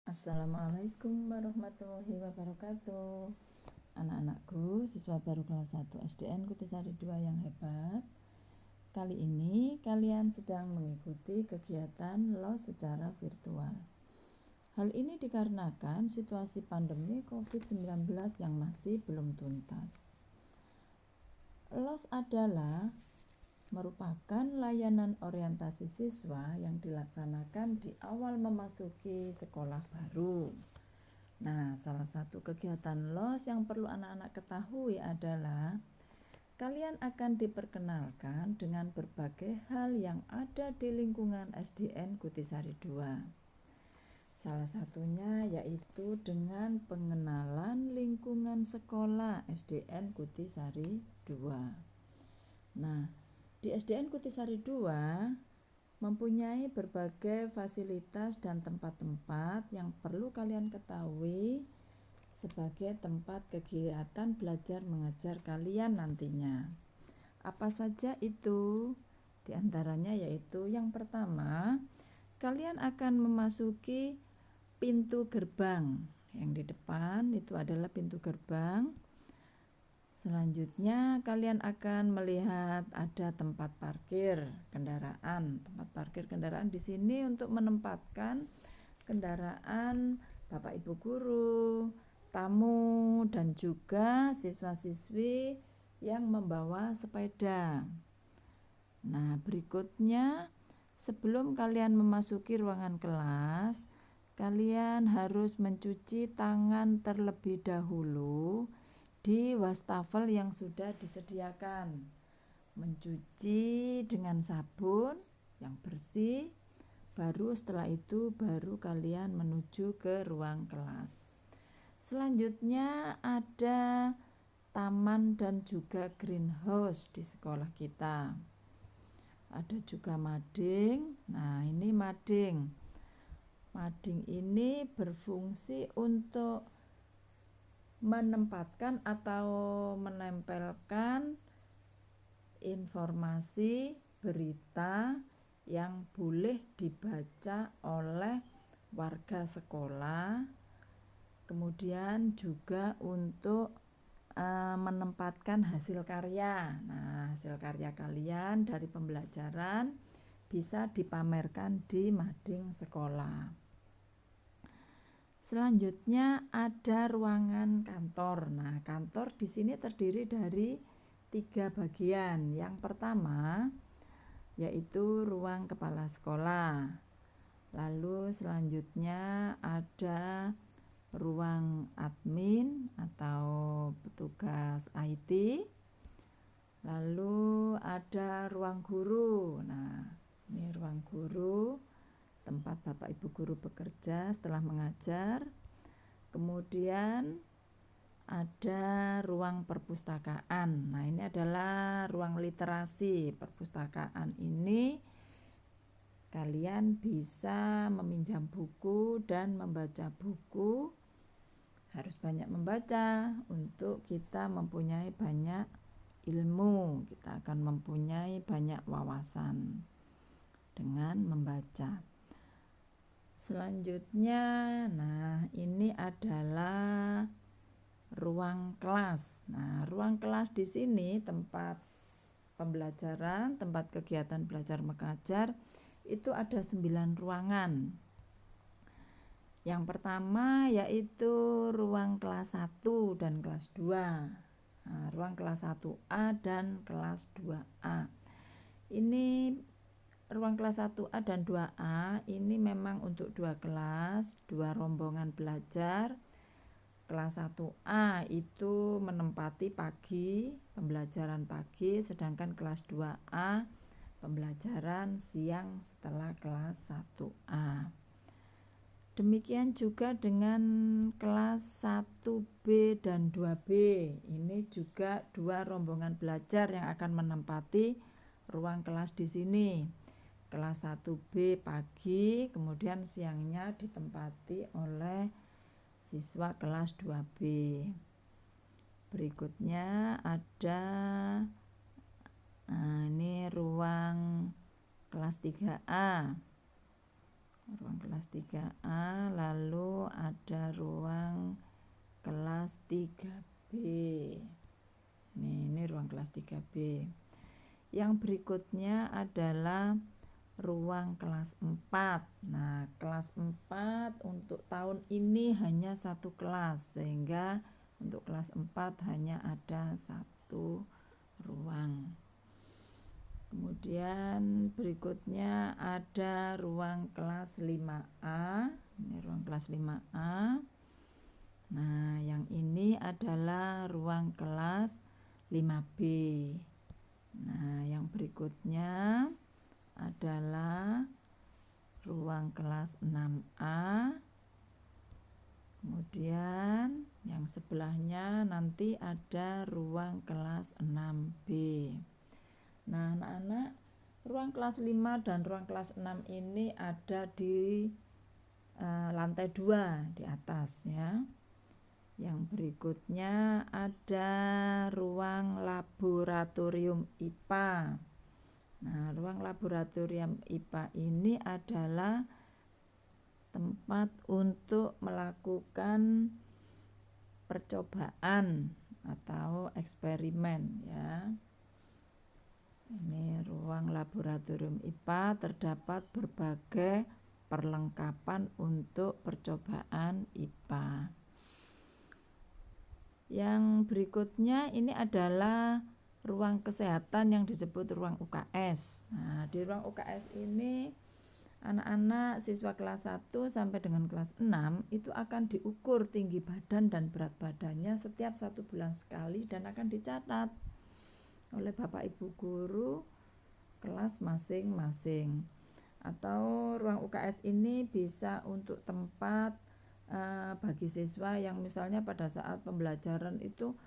Assalamualaikum warahmatullahi wabarakatuh. Anak-anakku, siswa baru kelas 1 SDN Kutisari 2 yang hebat. Kali ini kalian sedang mengikuti kegiatan LOS secara virtual. Hal ini dikarenakan situasi pandemi COVID-19 yang masih belum tuntas. LOS adalah merupakan layanan orientasi siswa yang dilaksanakan di awal memasuki sekolah baru. Nah, salah satu kegiatan LOS yang perlu anak-anak ketahui adalah kalian akan diperkenalkan dengan berbagai hal yang ada di lingkungan SDN Kutisari 2. Salah satunya yaitu dengan pengenalan lingkungan sekolah SDN Kutisari 2. Nah, di SDN Kutisari 2 mempunyai berbagai fasilitas dan tempat-tempat yang perlu kalian ketahui sebagai tempat kegiatan belajar mengajar kalian nantinya. Apa saja itu? Di antaranya yaitu yang pertama, kalian akan memasuki pintu gerbang. Yang di depan itu adalah pintu gerbang. Selanjutnya kalian akan melihat ada tempat parkir kendaraan. Tempat parkir kendaraan di sini untuk menempatkan kendaraan Bapak Ibu guru, tamu, dan juga siswa-siswi yang membawa sepeda. Nah, berikutnya sebelum kalian memasuki ruangan kelas, kalian harus mencuci tangan terlebih dahulu di wastafel yang sudah disediakan. Mencuci dengan sabun yang bersih, baru setelah itu baru kalian menuju ke ruang kelas. Selanjutnya ada taman dan juga greenhouse di sekolah kita. Ada juga mading. Nah, ini mading. Mading ini berfungsi untuk menempatkan atau menempelkan informasi berita yang boleh dibaca oleh warga sekolah, kemudian juga untuk menempatkan hasil karya. Nah, hasil karya kalian dari pembelajaran bisa dipamerkan di mading sekolah. Selanjutnya ada ruangan kantor. Nah, kantor di sini terdiri dari 3 bagian. Yang pertama yaitu ruang kepala sekolah. Lalu selanjutnya ada ruang admin atau petugas IT. Lalu ada ruang guru. Nah, ini ruang guru, tempat Bapak Ibu guru bekerja setelah mengajar. Kemudian ada ruang perpustakaan. Nah, ini adalah ruang literasi. Perpustakaan ini kalian bisa meminjam buku dan membaca buku. Harus banyak membaca untuk kita mempunyai banyak ilmu. Kita akan mempunyai banyak wawasan dengan membaca. Selanjutnya, nah ini adalah ruang kelas. Nah, ruang kelas di sini tempat pembelajaran, tempat kegiatan belajar mengajar itu ada 9 ruangan. Yang pertama yaitu ruang kelas 1 dan kelas 2. Nah, ruang kelas 1A dan kelas 2A. Ini ruang kelas 1A dan 2A ini memang untuk 2 kelas, 2 rombongan belajar. Kelas 1A itu menempati pagi, pembelajaran pagi, sedangkan kelas 2A pembelajaran siang setelah kelas 1A. Demikian juga dengan kelas 1B dan 2B. Ini juga 2 rombongan belajar yang akan menempati ruang kelas di sini. Kelas 1B pagi, kemudian siangnya ditempati oleh siswa kelas 2B. Berikutnya ada ini ruang kelas 3A. Ruang kelas 3A, lalu kelas 3B. Ini ruang kelas 3B. Yang berikutnya adalah ruang kelas 4. Nah, kelas 4 untuk tahun ini hanya satu kelas, sehingga untuk kelas 4 hanya ada satu ruang. Kemudian berikutnya ada ruang kelas 5A. Ini ruang kelas 5A. Nah, yang ini adalah ruang kelas 5B. Nah, yang berikutnya adalah ruang kelas 6A. Kemudian yang sebelahnya nanti ada ruang kelas 6B. Nah, anak-anak, ruang kelas 5 dan ruang kelas 6 ini ada di lantai 2 di atas ya. Yang berikutnya ada ruang laboratorium IPA. Nah, ruang laboratorium IPA ini adalah tempat untuk melakukan percobaan atau eksperimen ya. Ini ruang laboratorium IPA, terdapat berbagai perlengkapan untuk percobaan IPA. Yang berikutnya ini adalah ruang kesehatan yang disebut ruang UKS. Nah, di ruang UKS ini anak-anak siswa kelas 1 sampai dengan kelas 6 itu akan diukur tinggi badan dan berat badannya setiap 1 bulan sekali dan akan dicatat oleh Bapak Ibu guru kelas masing-masing. Atau ruang UKS ini bisa untuk tempat bagi siswa yang misalnya pada saat pembelajaran itu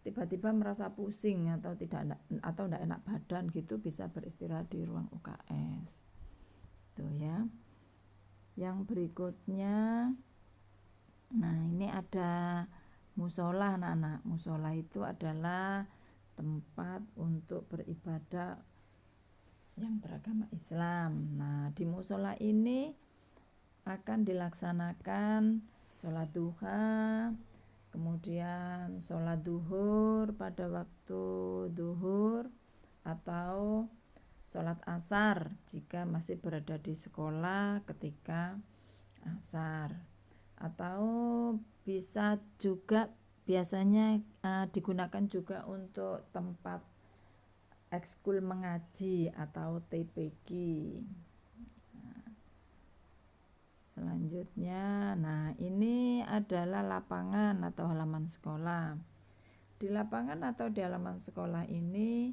tiba-tiba merasa pusing atau tidak enak badan gitu, bisa beristirahat di ruang UKS. Tuh ya. Yang berikutnya, nah ini ada musola anak-anak. Musola itu adalah tempat untuk beribadah yang beragama Islam. Nah, di musola ini akan dilaksanakan sholat duha, kemudian sholat duhur pada waktu duhur, atau sholat asar jika masih berada di sekolah ketika asar, atau bisa juga biasanya digunakan juga untuk tempat ekskul mengaji atau TPQ. Selanjutnya, nah ini adalah lapangan atau halaman sekolah. Di lapangan atau di halaman sekolah ini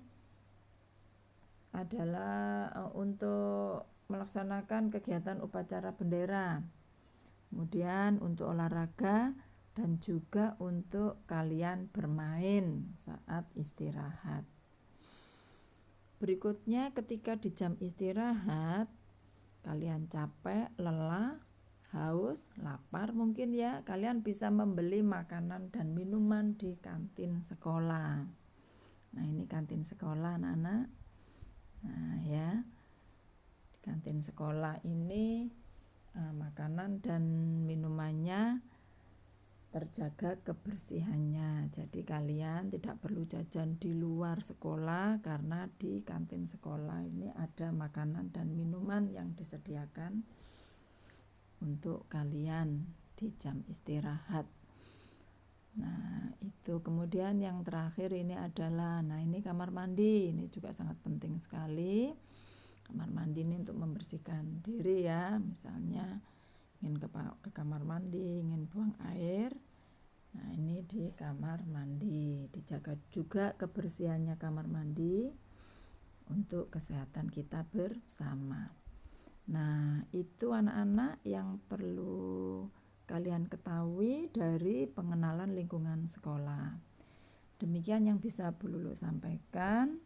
adalah untuk melaksanakan kegiatan upacara bendera, kemudian untuk olahraga, dan juga untuk kalian bermain saat istirahat. Berikutnya, ketika di jam istirahat kalian capek, lelah, haus, lapar mungkin ya, kalian bisa membeli makanan dan minuman di kantin sekolah. Nah, ini kantin sekolah anak-anak. Nah ya, di kantin sekolah ini makanan dan minumannya terjaga kebersihannya. Jadi kalian tidak perlu jajan di luar sekolah, karena di kantin sekolah ini ada makanan dan minuman yang disediakan untuk kalian di jam istirahat. Nah, itu. Kemudian yang terakhir ini adalah, nah ini kamar mandi. Ini juga sangat penting sekali. Kamar mandi ini untuk membersihkan diri ya, misalnya ingin ke kamar mandi, ingin buang air. Nah, ini di kamar mandi. Dijaga juga kebersihannya kamar mandi untuk kesehatan kita bersama. Nah, itu anak-anak yang perlu kalian ketahui dari pengenalan lingkungan sekolah. Demikian yang bisa Bu Lulu sampaikan.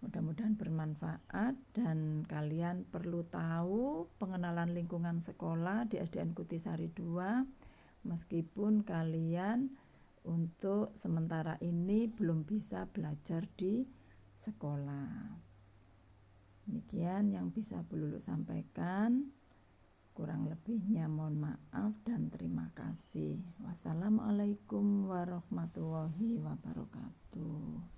Mudah-mudahan bermanfaat dan kalian perlu tahu pengenalan lingkungan sekolah di SDN Kutisari 2, meskipun kalian untuk sementara ini belum bisa belajar di sekolah. Demikian yang bisa Bu Lulu sampaikan. Kurang lebihnya mohon maaf dan terima kasih. Wassalamualaikum warahmatullahi wabarakatuh.